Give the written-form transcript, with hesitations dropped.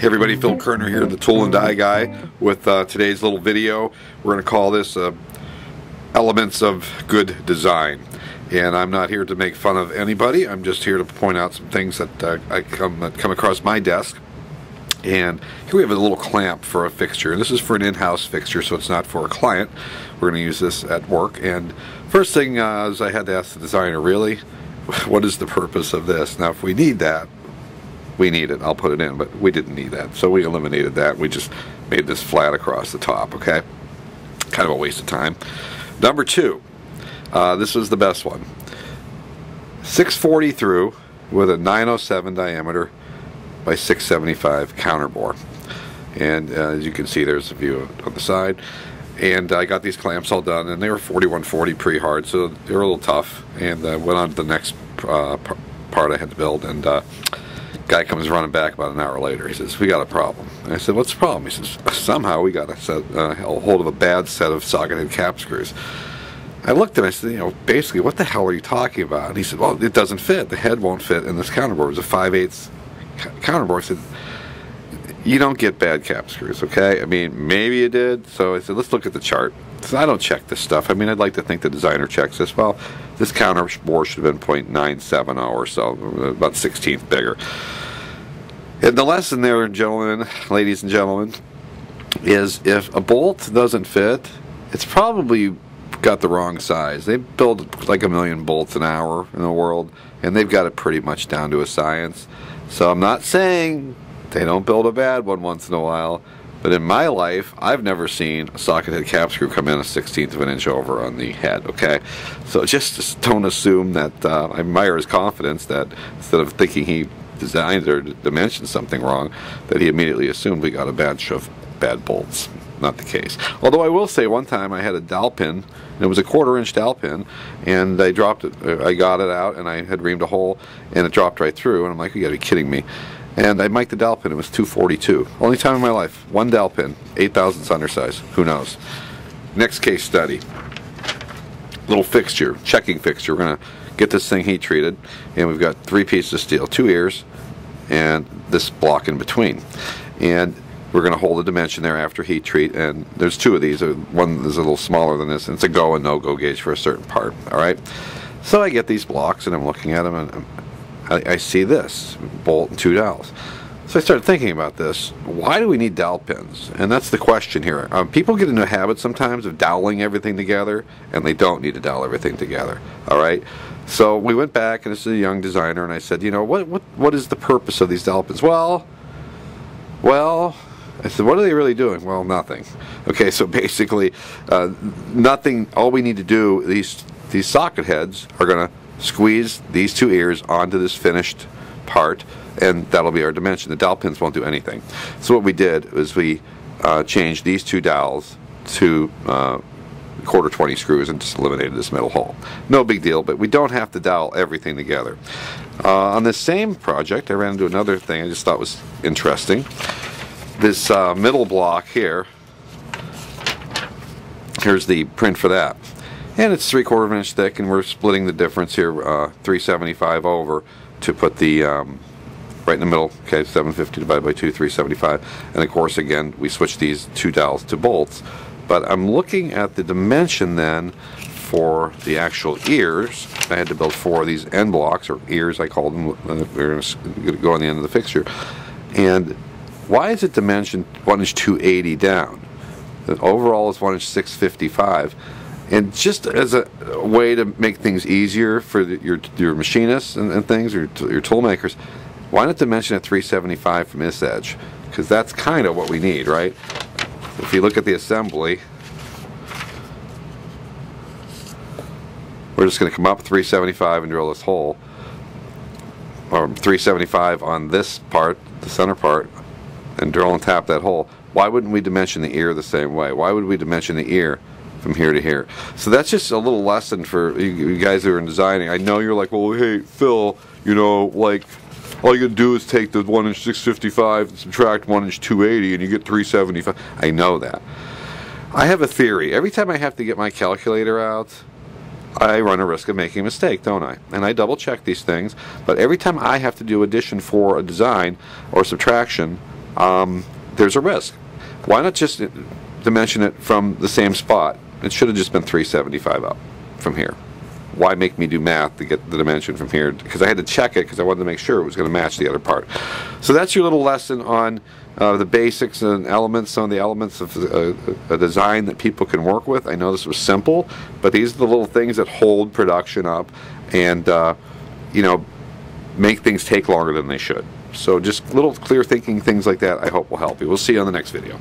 Hey everybody, Phil Kerner here, the Tool and Die Guy, with today's little video. We're going to call this Elements of Good Design. And I'm not here to make fun of anybody, I'm just here to point out some things that come across my desk. And here we have a little clamp for a fixture. This is for an in-house fixture, so it's not for a client. We're going to use this at work. And first thing is I had to ask the designer, really, what is the purpose of this? Now if we need that, we need it, I'll put it in, but we didn't need that, so we eliminated that. We just made this flat across the top, okay? Kind of a waste of time. Number two, this was the best one. 640 through with a 907 diameter by 675 counterbore. And as you can see, there's a view on the side. And I got these clamps all done, and they were 4140 pre-hard, so they were a little tough. And went on to the next part I had to build, and guy comes running back about an hour later. He says, "We got a problem." And I said, "What's the problem?" He says, "Somehow we got a hold of a bad set of socket head cap screws." I looked and I said, basically, what the hell are you talking about? And he said, "Well, it doesn't fit. The head won't fit in this counterboard." It was a 5/8 counterboard. I said, "You don't get bad cap screws, okay? I mean, maybe you did." So I said, "Let's look at the chart." So I don't check this stuff. I mean, I'd like to think the designer checks this. Well, this counterbore should have been .970 or so, about 1/16 bigger. And the lesson there, gentlemen, ladies and gentlemen, is if a bolt doesn't fit, it's probably got the wrong size. They build like 1 million bolts an hour in the world, and they've got it pretty much down to a science. So I'm not saying they don't build a bad one once in a while, but in my life, I've never seen a socket head cap screw come in 1/16 of an inch over on the head, okay? So just don't assume that, I admire his confidence that instead of thinking he designed or dimensioned something wrong, that he immediately assumed we got a batch of bad bolts. Not the case. Although I will say one time I had a dowel pin, and it was a 1/4 inch dowel pin, and I dropped it, I got it out, and I had reamed a hole, and it dropped right through, and I'm like, you gotta be kidding me. And I mic'd the dowel pin, it was 242. Only time in my life, one dowel pin, 8,000ths undersize, who knows. Next case study. Little fixture, checking fixture. We're gonna get this thing heat treated, and we've got 3 pieces of steel, 2 ears, and this block in between. And we're gonna hold a dimension there after heat treat, and there's 2 of these. One is a little smaller than this, and it's a go and no-go gauge for a certain part, all right? So I get these blocks, and I'm looking at them, and I see this bolt and 2 dowels. So I started thinking about this. Why do we need dowel pins? And that's the question here. People get into a habit sometimes of doweling everything together, and they don't need to dowel everything together. All right. So we went back, and this is a young designer, and I said, what is the purpose of these dowel pins? Well, I said, what are they really doing? Well, nothing. Okay, so basically, nothing. All we need to do, these socket heads are going to squeeze these 2 ears onto this finished part, and that'll be our dimension. The dowel pins won't do anything. So what we did was we changed these 2 dowels to 1/4 20 screws and just eliminated this middle hole. No big deal, but we don't have to dowel everything together. On this same project, I ran into another thing I just thought was interesting. This middle block here, here's the print for that. And it's 3/4 of an inch thick, and we're splitting the difference here, 375 over, to put the right in the middle. Okay, 750 divided by 2, 375. And of course, again, we switch these 2 dowels to bolts. But I'm looking at the dimension then for the actual ears. I had to build 4 of these end blocks, or ears I call them. We're going to go on the end of the fixture. And why is it dimensioned 1 inch 280 down? The overall is 1 inch 655. And just as a way to make things easier for your machinists and things, or your tool makers, why not dimension at 375 from this edge? Because that's kind of what we need, right? If you look at the assembly, we're just going to come up 375 and drill this hole, or 375 on this part, the center part, and drill and tap that hole. Why wouldn't we dimension the ear the same way? Why would we dimension the ear from here to here? So that's just a little lesson for you guys who are in designing. I know you're like, well, hey, Phil, like, all you gotta do is take the 1 inch 655 and subtract 1 inch 280 and you get 375. I know that. I have a theory. Every time I have to get my calculator out, I run a risk of making a mistake, don't I? And I double check these things, but every time I have to do addition for a design or subtraction, there's a risk. Why not just dimension it from the same spot? It should have just been 375 up from here. Why make me do math to get the dimension from here? Because I had to check it because I wanted to make sure it was going to match the other part. So that's your little lesson on the basics and elements, some of the elements of a design that people can work with. I know this was simple, but these are the little things that hold production up and you know, make things take longer than they should. So just little clear thinking things like that I hope will help you. We'll see you on the next video.